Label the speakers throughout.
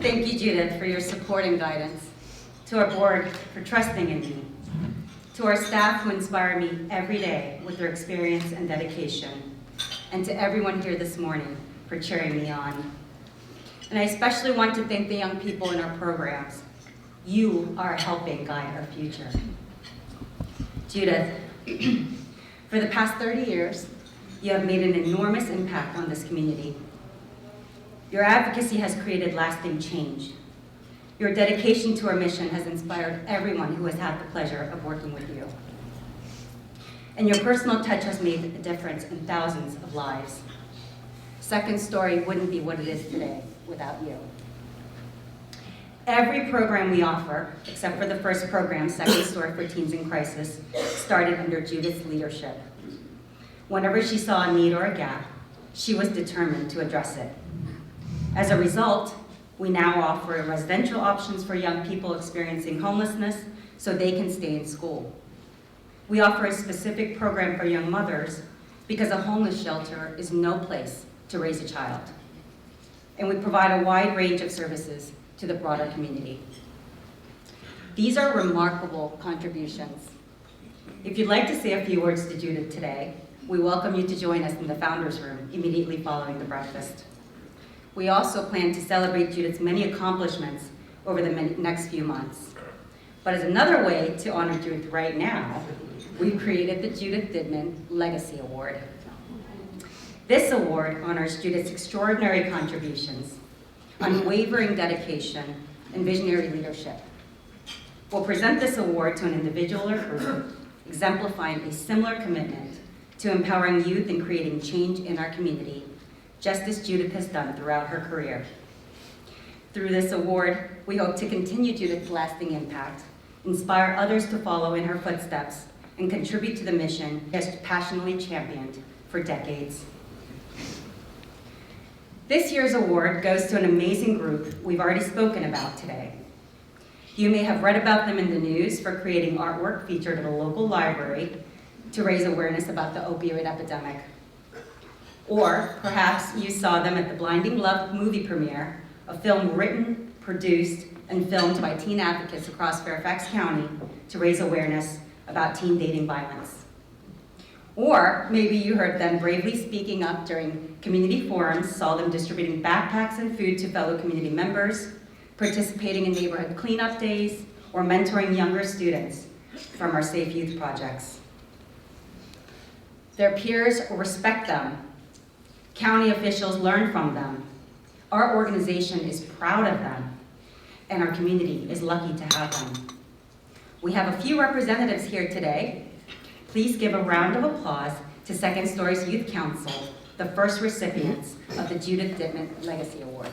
Speaker 1: Thank you, Judith, for your support and guidance. To our board for trusting in me. To our staff who inspire me every day with their experience and dedication. And to everyone here this morning for cheering me on. And I especially want to thank the young people in our programs. You are helping guide our future. Judith, for the past 30 years, you have made an enormous impact on this community. Your advocacy has created lasting change. Your dedication to our mission has inspired everyone who has had the pleasure of working with you. And your personal touch has made a difference in thousands of lives. Second Story wouldn't be what it is today without you. Every program we offer, except for the first program, Second Story for Teens in Crisis, started under Judith's leadership. Whenever she saw a need or a gap, she was determined to address it. As a result, we now offer residential options for young people experiencing homelessness so they can stay in school. We offer a specific program for young mothers because a homeless shelter is no place to raise a child. And we provide a wide range of services to the broader community. These are remarkable contributions. If you'd like to say a few words to Judith today, we welcome you to join us in the Founders Room immediately following the breakfast. We also plan to celebrate Judith's many accomplishments over the next few months. But as another way to honor Judith right now, we've created the Judith Dittman Legacy Award. This award honors Judith's extraordinary contributions, unwavering dedication, and visionary leadership. We'll present this award to an individual or group, exemplifying a similar commitment to empowering youth and creating change in our community, just as Judith has done throughout her career. Through this award, we hope to continue Judith's lasting impact, inspire others to follow in her footsteps, and contribute to the mission she has passionately championed for decades. This year's award goes to an amazing group we've already spoken about today. You may have read about them in the news for creating artwork featured at a local library to raise awareness about the opioid epidemic. Or perhaps you saw them at the Blinding Love movie premiere, a film written, produced, and filmed by teen advocates across Fairfax County to raise awareness about teen dating violence. Or maybe you heard them bravely speaking up during community forums, saw them distributing backpacks and food to fellow community members, participating in neighborhood cleanup days, or mentoring younger students from our Safe Youth projects. Their peers respect them. County officials learn from them. Our organization is proud of them, and our community is lucky to have them. We have a few representatives here today. Please give a round of applause to Second Story's Youth Council, the first recipients of the Judith Dittman Legacy Award.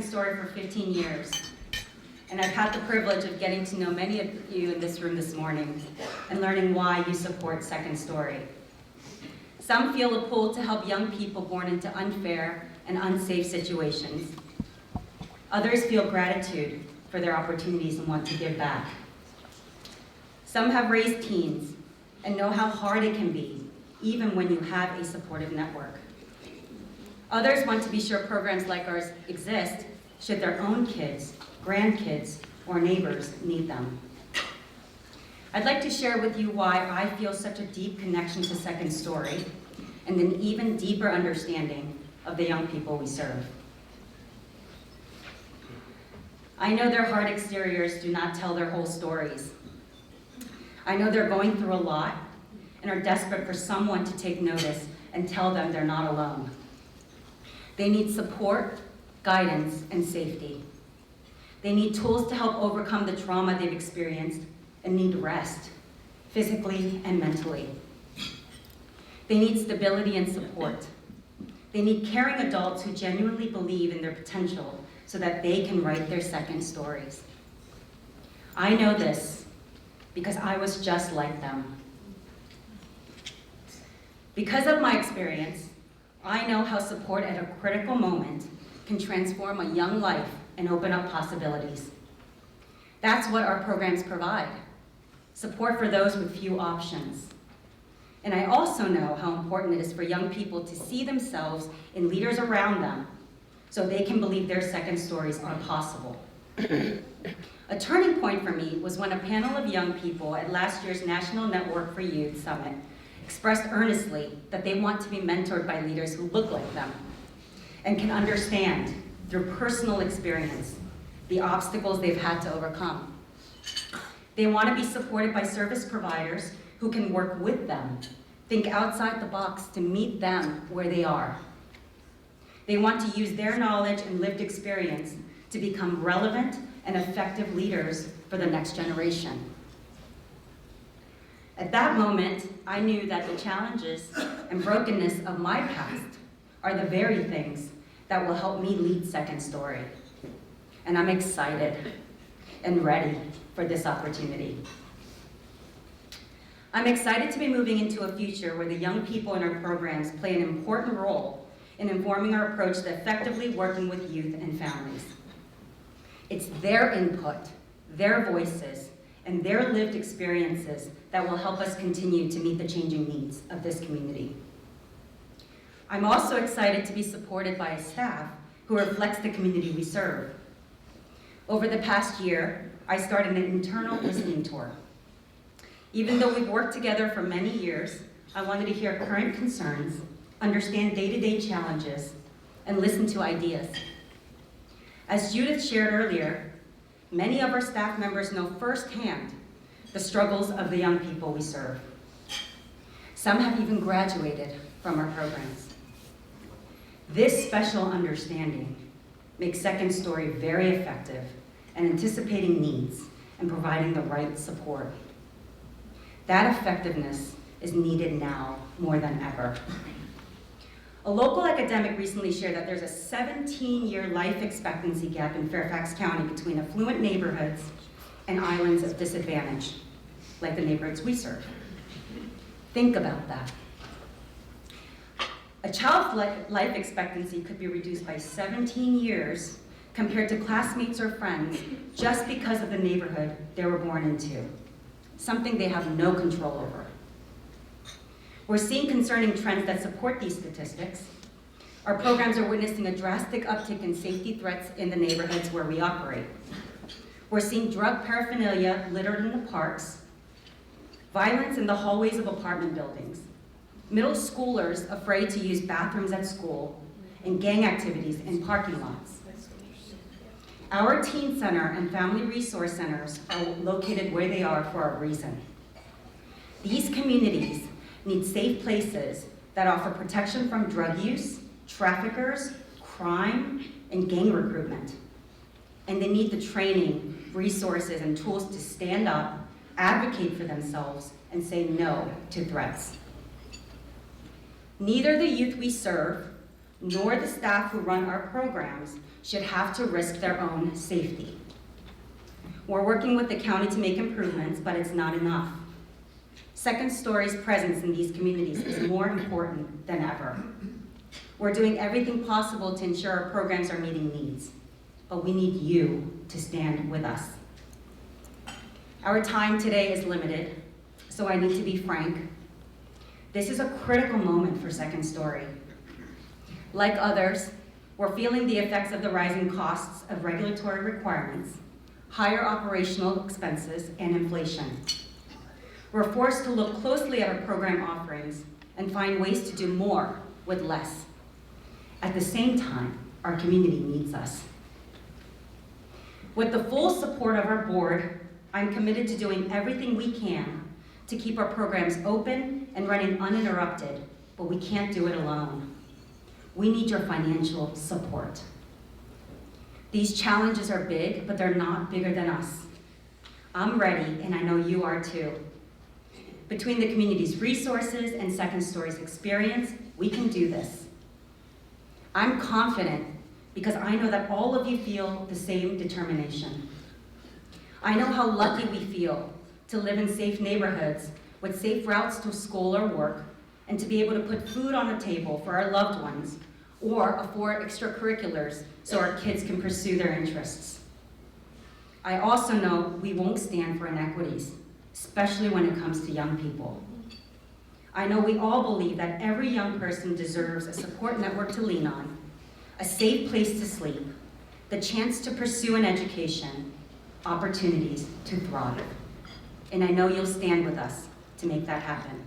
Speaker 1: Second Story for 15 years, and I've had the privilege of getting to know many of you in this room this morning and learning why you support Second Story. Some feel a pull to help young people born into unfair and unsafe situations. Others feel gratitude for their opportunities and want to give back. Some have raised teens and know how hard it can be, even when you have a supportive network. Others want to be sure programs like ours exist should their own kids, grandkids, or neighbors need them. I'd like to share with you why I feel such a deep connection to Second Story and an even deeper understanding of the young people we serve. I know their hard exteriors do not tell their whole stories. I know they're going through a lot and are desperate for someone to take notice and tell them they're not alone. They need support, guidance, and safety. They need tools to help overcome the trauma they've experienced and need rest, physically and mentally. They need stability and support. They need caring adults who genuinely believe in their potential so that they can write their second stories. I know this because I was just like them. Because of my experience, I know how support at a critical moment can transform a young life and open up possibilities. That's what our programs provide, support for those with few options. And I also know how important it is for young people to see themselves in leaders around them so they can believe their second stories are possible. A turning point for me was when a panel of young people at last year's National Network for Youth Summit expressed earnestly that they want to be mentored by leaders who look like them and can understand through personal experience the obstacles they've had to overcome. They want to be supported by service providers who can work with them, think outside the box to meet them where they are. They want to use their knowledge and lived experience to become relevant and effective leaders for the next generation. At that moment, I knew that the challenges and brokenness of my past are the very things that will help me lead Second Story. And I'm excited and ready for this opportunity. I'm excited to be moving into a future where the young people in our programs play an important role in informing our approach to effectively working with youth and families. It's their input, their voices, and their lived experiences that will help us continue to meet the changing needs of this community. I'm also excited to be supported by a staff who reflects the community we serve. Over the past year, I started an internal listening tour. Even though we've worked together for many years, I wanted to hear current concerns, understand day-to-day challenges, and listen to ideas. As Judith shared earlier, many of our staff members know firsthand the struggles of the young people we serve. Some have even graduated from our programs. This special understanding makes Second Story very effective in anticipating needs and providing the right support. That effectiveness is needed now more than ever. A local academic recently shared that there's a 17-year life expectancy gap in Fairfax County between affluent neighborhoods and islands of disadvantage, like the neighborhoods we serve. Think about that. A child's life expectancy could be reduced by 17 years compared to classmates or friends just because of the neighborhood they were born into, something they have no control over. We're seeing concerning trends that support these statistics. Our programs are witnessing a drastic uptick in safety threats in the neighborhoods where we operate. We're seeing drug paraphernalia littered in the parks, violence in the hallways of apartment buildings, middle schoolers afraid to use bathrooms at school, and gang activities in parking lots. Our teen center and family resource centers are located where they are for a reason. These communities need safe places that offer protection from drug use, traffickers, crime, and gang recruitment. And they need the training, resources, and tools to stand up, advocate for themselves, and say no to threats. Neither the youth we serve nor the staff who run our programs should have to risk their own safety. We're working with the county to make improvements, but it's not enough. Second Story's presence in these communities is more important than ever. We're doing everything possible to ensure our programs are meeting needs, but we need you to stand with us. Our time today is limited, so I need to be frank. This is a critical moment for Second Story. Like others, we're feeling the effects of the rising costs of regulatory requirements, higher operational expenses, and inflation. We're forced to look closely at our program offerings and find ways to do more with less. At the same time, our community needs us. With the full support of our board, I'm committed to doing everything we can to keep our programs open and running uninterrupted, but we can't do it alone. We need your financial support. These challenges are big, but they're not bigger than us. I'm ready, and I know you are too. Between the community's resources and Second Story's experience, we can do this. I'm confident because I know that all of you feel the same determination. I know how lucky we feel to live in safe neighborhoods with safe routes to school or work, and to be able to put food on the table for our loved ones, or afford extracurriculars so our kids can pursue their interests. I also know we won't stand for inequities, especially when it comes to young people. I know we all believe that every young person deserves a support network to lean on, a safe place to sleep, the chance to pursue an education, opportunities to thrive. And I know you'll stand with us to make that happen.